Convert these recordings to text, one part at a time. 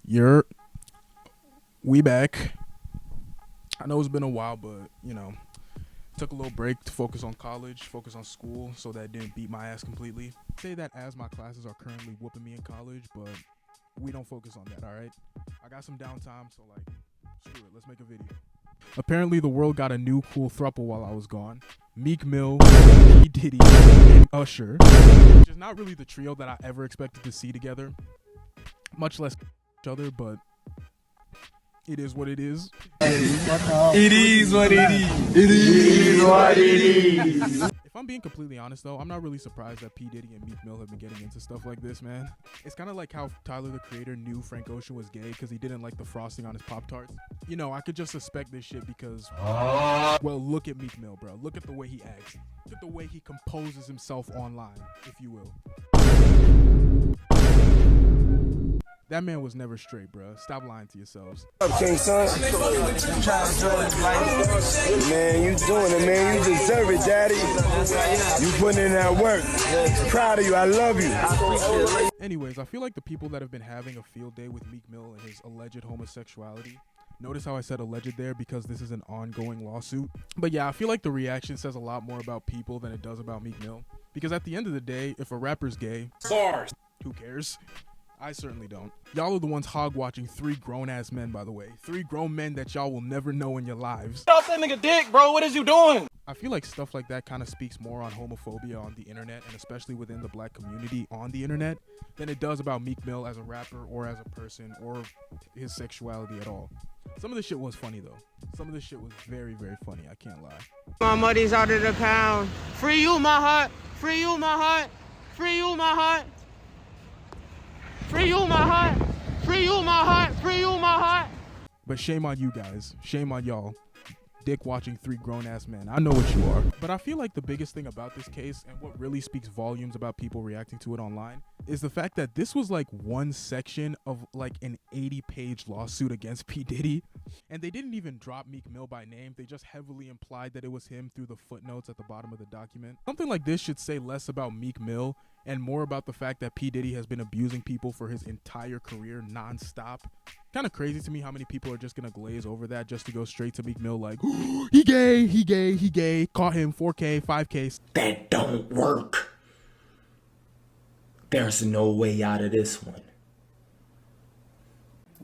You're we back. I know it's been a while, but took a little break to focus on college, focus on school, so that it didn't beat my ass completely. Say that as my classes are currently whooping me in college, but we don't focus on that, all right? I got some downtime, so screw it, let's make a video. Apparently, the world got a new cool throuple while I was gone. Meek Mill, P. Diddy, and Usher, which is not really the trio that I ever expected to see together, much less each other, but it is what it is. It is what it is. It is what it is. If I'm being completely honest, though, I'm not really surprised that P. Diddy and Meek Mill have been getting into stuff like this, man. It's kind of like how Tyler, the Creator, knew Frank Ocean was gay because he didn't like the frosting on his Pop-Tarts. I could just suspect this shit because, well, look at Meek Mill, bro. Look at the way he acts. Look at the way he composes himself online, if you will. That man was never straight, bro. Stop lying to yourselves. What up, King Son? Man, you doing it, man. You deserve it, Daddy. You putting in that work. Proud of you. I love you. Anyways, I feel like the people that have been having a field day with Meek Mill and his alleged homosexuality. Notice how I said alleged there because this is an ongoing lawsuit. But yeah, I feel like the reaction says a lot more about people than it does about Meek Mill. Because at the end of the day, if a rapper's gay, bars, who cares? I certainly don't. Y'all are the ones hog-watching 3 grown-ass men, by the way. 3 grown men that y'all will never know in your lives. Get off that nigga dick, bro. What is you doing? I feel like stuff like that kind of speaks more on homophobia on the internet, and especially within the black community on the internet, than it does about Meek Mill as a rapper or as a person or his sexuality at all. Some of this shit was funny, though. Some of this shit was very, very funny. I can't lie. My money's out of the pound. Free you, my heart. Free you, my heart. Free you, my heart. Free you, my heart. Free you, my heart. Free you, my heart. But shame on you guys. Shame on y'all. Dick watching 3 grown-ass men. I know what you are. But I feel like the biggest thing about this case and what really speaks volumes about people reacting to it online is the fact that this was like one section of like an 80-page lawsuit against P. Diddy. And they didn't even drop Meek Mill by name. They just heavily implied that it was him through the footnotes at the bottom of the document. Something like this should say less about Meek Mill and more about the fact that P. Diddy has been abusing people for his entire career nonstop. Kind of crazy to me how many people are just gonna glaze over that just to go straight to Meek Mill like, he gay, he gay, he gay, caught him 4K, 5K. That don't work. There's no way out of this one.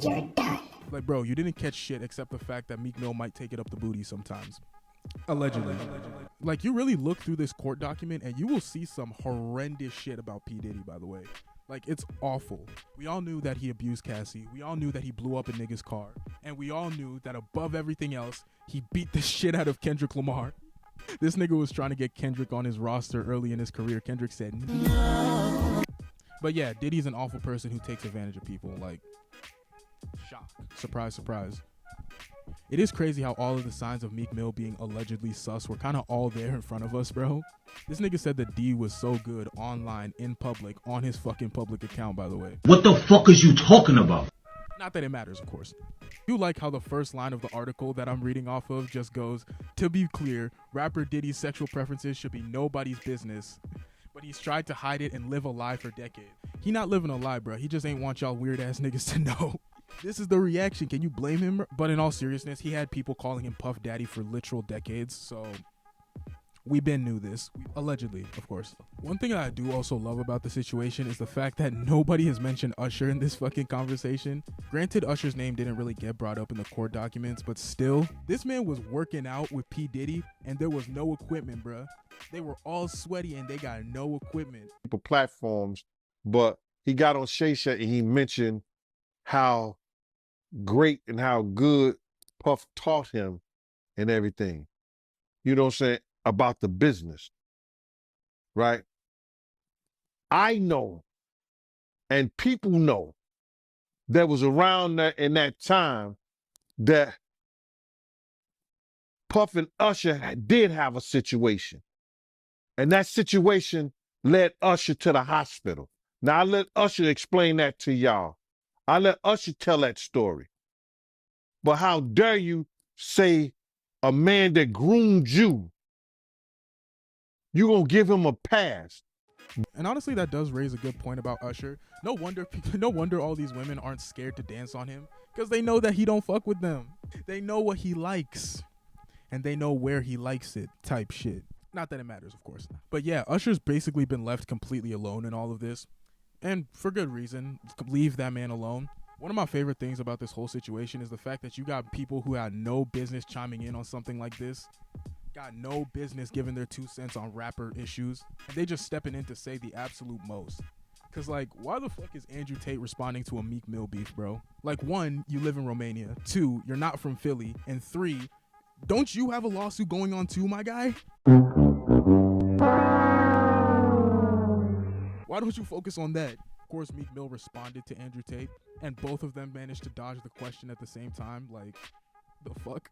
You're done. Like, bro, you didn't catch shit except the fact that Meek Mill might take it up the booty sometimes. Allegedly. Like, you really look through this court document and you will see some horrendous shit about P. Diddy, by the way. Like, it's awful. We all knew that he abused Cassie. We all knew that he blew up a nigga's car. And we all knew that above everything else, he beat the shit out of Kendrick Lamar. This nigga was trying to get Kendrick on his roster early in his career. Kendrick said no. But yeah, Diddy's an awful person who takes advantage of people. Like, shock. Surprise, surprise. It is crazy how all of the signs of Meek Mill being allegedly sus were kind of all there in front of us, bro. This nigga said that D was so good online, in public, on his fucking public account, by the way. What the fuck is you talking about? Not that it matters, of course. You like how the first line of the article that I'm reading off of just goes, to be clear, rapper Diddy's sexual preferences should be nobody's business. But he's tried to hide it and live a lie for decades. He not living a lie, bro. He just ain't want y'all weird ass niggas to know. This is the reaction. Can you blame him? But in all seriousness, he had people calling him Puff Daddy for literal decades, so we been knew this. Allegedly, of course. One thing that I do also love about the situation is the fact that nobody has mentioned Usher in this fucking conversation. Granted, Usher's name didn't really get brought up in the court documents, but still, this man was working out with P. Diddy and there was no equipment, bruh. They were all sweaty and they got no equipment. Platforms, but he got on Shay Shay and he mentioned how great and how good Puff taught him and everything. You know what I'm saying? About the business, right? I know, and people know, that was around that in that time that Puff and Usher did have a situation. And that situation led Usher to the hospital. Now I let Usher explain that to y'all. I let Usher tell that story. But how dare you say a man that groomed you, you gonna give him a pass? And honestly, that does raise a good point about Usher. No wonder all these women aren't scared to dance on him, because they know that he don't fuck with them. They know what he likes, and they know where he likes it, type shit. Not that it matters, of course. But yeah, Usher's basically been left completely alone in all of this, and for good reason. Leave that man alone. One of my favorite things about this whole situation is the fact that you got people who had no business chiming in on something like this, got no business giving their 2 cents on rapper issues, and they just stepping in to say the absolute most. Cause like, why the fuck is Andrew Tate responding to a Meek Mill beef, bro? Like, 1, you live in Romania. 2, you're not from Philly. And 3, don't you have a lawsuit going on too, my guy? Why don't you focus on that? Of course, Meek Mill responded to Andrew Tate, and both of them managed to dodge the question at the same time. Like, the fuck?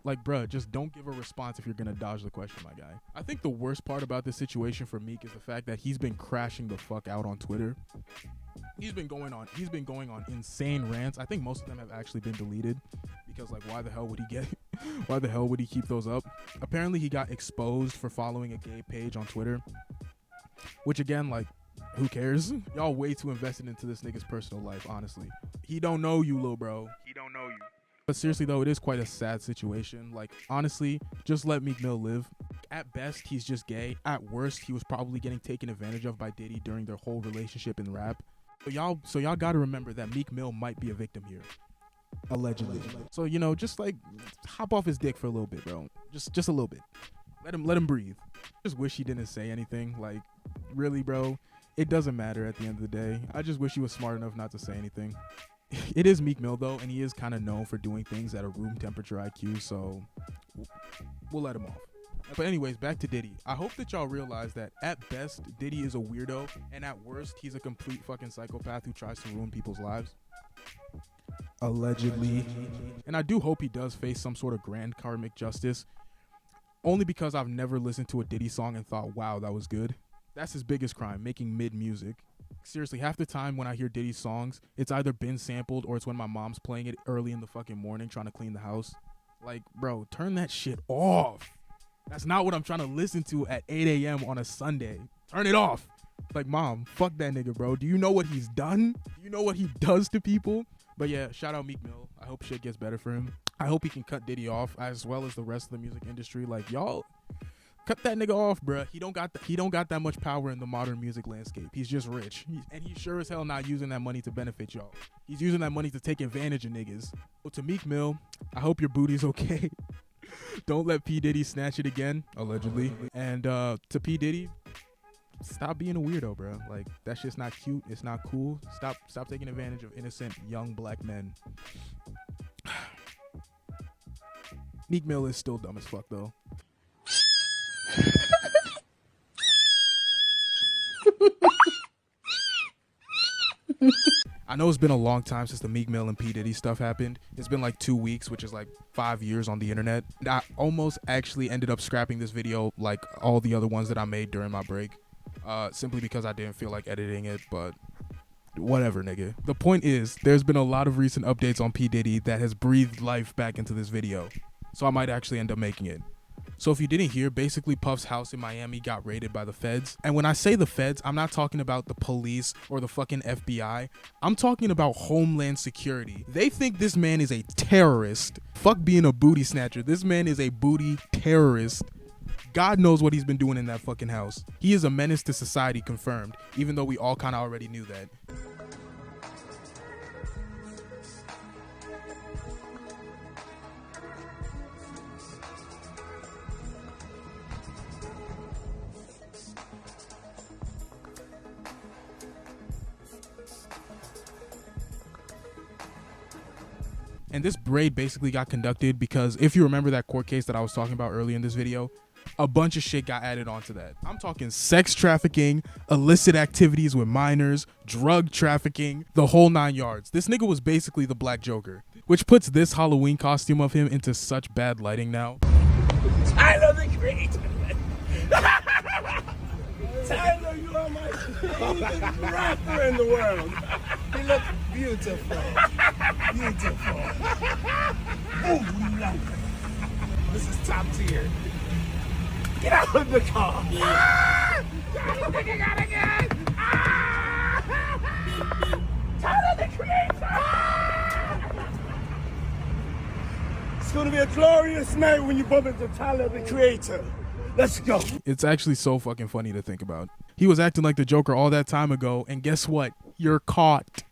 Like, bruh, just don't give a response if you're gonna dodge the question, my guy. I think the worst part about this situation for Meek is the fact that he's been crashing the fuck out on Twitter. He's been going on insane rants. I think most of them have actually been deleted, because like, why the hell would he keep those up? Apparently he got exposed for following a gay page on Twitter, which again, like, who cares? Y'all way too invested into this nigga's personal life, honestly. He don't know you, lil bro. He don't know you. But seriously though, it is quite a sad situation. Like, honestly, just let Meek Mill live. At best, he's just gay. At worst, he was probably getting taken advantage of by Diddy during their whole relationship in rap. So y'all gotta remember that Meek Mill might be a victim here. Allegedly. So, you know, just like, hop off his dick for a little bit, bro. Just a little bit. Let him breathe. Just wish he didn't say anything. Like, really, bro? It doesn't matter at the end of the day. I just wish he was smart enough not to say anything. It is Meek Mill though, and he is kind of known for doing things at a room temperature IQ, so we'll let him off. But anyways, back to Diddy. I hope that y'all realize that at best, Diddy is a weirdo, and at worst, he's a complete fucking psychopath who tries to ruin people's lives. Allegedly. And I do hope he does face some sort of grand karmic justice, only because I've never listened to a Diddy song and thought, wow, that was good. That's his biggest crime, making mid music. Seriously, half the time when I hear Diddy's songs, it's either been sampled or it's when my mom's playing it early in the fucking morning trying to clean the house. Like, bro, turn that shit off. That's not what I'm trying to listen to at 8 a.m. on a Sunday. Turn it off. Like, mom, fuck that nigga, bro. Do you know what he's done? Do you know what he does to people? But yeah, shout out Meek Mill. I hope shit gets better for him. I hope he can cut Diddy off, as well as the rest of the music industry. Like, y'all, cut that nigga off, bruh. He don't got that much power in the modern music landscape. He's just rich. And he's sure as hell not using that money to benefit y'all. He's using that money to take advantage of niggas. So to Meek Mill, I hope your booty's okay. Don't let P. Diddy snatch it again, allegedly. And to P. Diddy, stop being a weirdo, bro. Like, that shit's not cute. It's not cool. Stop taking advantage of innocent young black men. Meek Mill is still dumb as fuck, though. I know it's been a long time since the Meek Mill and P. Diddy stuff happened. It's been like 2 weeks, which is like 5 years on the internet. I almost actually ended up scrapping this video like all the other ones that I made during my break, simply because I didn't feel like editing it, but whatever, nigga. The point is, there's been a lot of recent updates on P. Diddy that has breathed life back into this video, so I might actually end up making it. So if you didn't hear, basically Puff's house in Miami got raided by the feds. And when I say the feds, I'm not talking about the police or the fucking FBI. I'm talking about Homeland Security. They think this man is a terrorist. Fuck being a booty snatcher. This man is a booty terrorist. God knows what he's been doing in that fucking house. He is a menace to society, confirmed, even though we all kind of already knew that. And this raid basically got conducted because if you remember that court case that I was talking about earlier in this video, a bunch of shit got added onto that. I'm talking sex trafficking, illicit activities with minors, drug trafficking, the whole 9 yards. This nigga was basically the Black Joker, which puts this Halloween costume of him into such bad lighting now. Tyler the Creator. Tyler, you are my favorite rapper in the world. He looks beautiful. Beautiful. Oh, we love it. This is top tier. Get out of the car. Tyler the Creator! It's gonna be a glorious night when you bump into Tyler the Creator. Let's go. It's actually so fucking funny to think about. He was acting like the Joker all that time ago, and guess what? You're caught.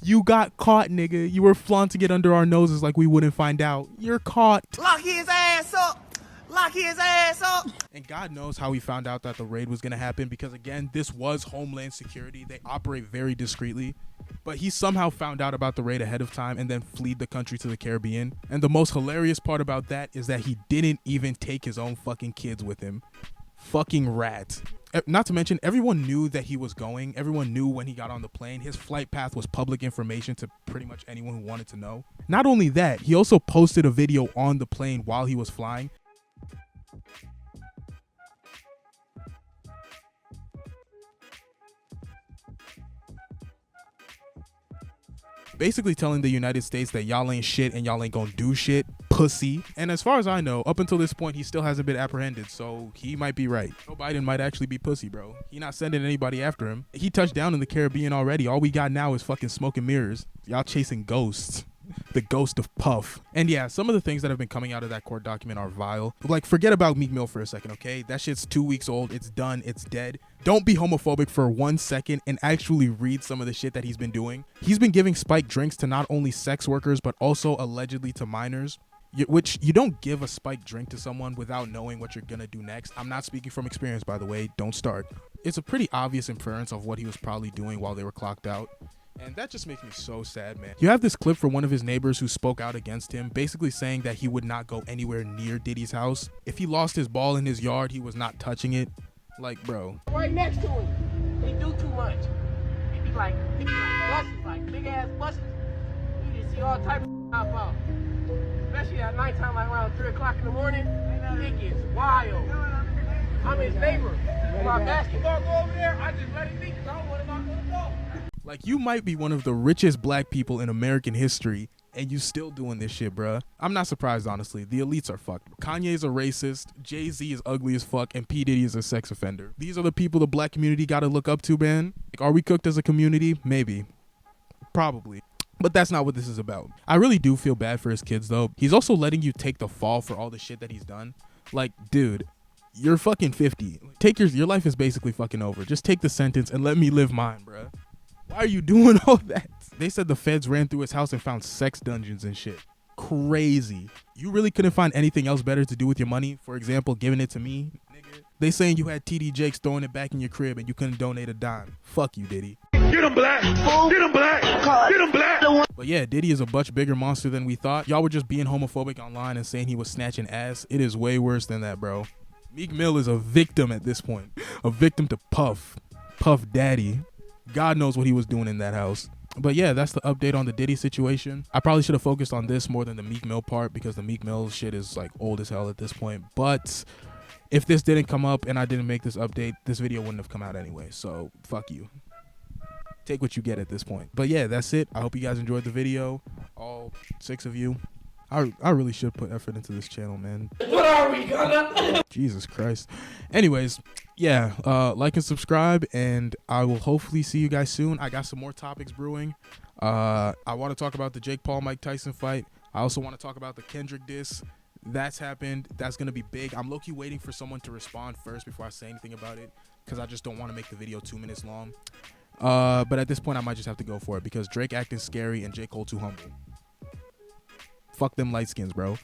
You got caught, nigga. You were flaunting it under our noses like we wouldn't find out. You're caught. Lock his ass up! Lock his ass up! And God knows how he found out that the raid was going to happen, because again, this was Homeland Security. They operate very discreetly. But he somehow found out about the raid ahead of time and then fled the country to the Caribbean. And the most hilarious part about that is that he didn't even take his own fucking kids with him. Fucking rat. Not to mention, everyone knew that he was going. Everyone knew when he got on the plane. His flight path was public information to pretty much anyone who wanted to know. Not only that, he also posted a video on the plane while he was flying. Basically telling the United States that y'all ain't shit and y'all ain't gonna do shit, pussy. And as far as I know, up until this point, he still hasn't been apprehended, so he might be right. Joe Biden might actually be pussy, bro. He not sending anybody after him. He touched down in the Caribbean already. All we got now is fucking smoke and mirrors. Y'all chasing ghosts. The ghost of Puff. And yeah, some of the things that have been coming out of that court document are vile. Like, forget about Meek Mill for a second, okay? That shit's 2 weeks old. It's done. It's dead. Don't be homophobic for 1 second and actually read some of the shit that he's been doing. He's been giving spiked drinks to not only sex workers, but also allegedly to minors. Which you don't give a spiked drink to someone without knowing what you're gonna do next. I'm not speaking from experience, by the way. Don't start. It's a pretty obvious inference of what he was probably doing while they were clocked out. And that just makes me so sad, man. You have this clip from one of his neighbors who spoke out against him, basically saying that he would not go anywhere near Diddy's house. If he lost his ball in his yard, he was not touching it. Like, bro. Right next to him. They do too much. He be like buses, like big ass buses. You just see all type of pop out. Especially at nighttime, like around 3 o'clock in the morning. It gets wild. I'm his neighbor. When my basketball go over there, I just let it be because I don't want to knock on the door. Like, you might be one of the richest black people in American history, and you still doing this shit, bruh. I'm not surprised, honestly. The elites are fucked. Kanye's a racist, Jay-Z is ugly as fuck, and P. Diddy is a sex offender. These are the people the black community gotta look up to, man. Like, are we cooked as a community? Maybe. Probably. But that's not what this is about. I really do feel bad for his kids, though. He's also letting you take the fall for all the shit that he's done. Like, dude, you're fucking 50. Take your life is basically fucking over. Just take the sentence and let me live mine, bruh. Why are you doing all that? They said the feds ran through his house and found sex dungeons and shit. Crazy. You really couldn't find anything else better to do with your money? For example, giving it to me, nigga. They saying you had TD Jakes throwing it back in your crib and you couldn't donate a dime. Fuck you, Diddy. Get him black. Get him black. Get him black. But yeah, Diddy is a much bigger monster than we thought. Y'all were just being homophobic online and saying he was snatching ass. It is way worse than that, bro. Meek Mill is a victim at this point. A victim to Puff. Puff Daddy. God knows what he was doing in that house. But yeah, that's the update on the Diddy situation. I probably should have focused on this more than the Meek Mill part, because the Meek Mill shit is like old as hell at this point. But if this didn't come up and I didn't make this update, this video wouldn't have come out anyway. So fuck you. Take what you get at this point. But yeah, that's it. I hope you guys enjoyed the video. All 6 of you. I really should put effort into this channel, man. What are we gonna? Jesus Christ. Anyways, yeah, like and subscribe, and I will hopefully see you guys soon. I got some more topics brewing. I want to talk about the Jake Paul Mike Tyson fight. I also want to talk about the Kendrick diss. That's happened. That's gonna be big. I'm low-key waiting for someone to respond first before I say anything about it, because I just don't want to make the video 2 minutes long. But at this point I might just have to go for it, because Drake acting scary and J. Cole too humble. Fuck them light skins, bro.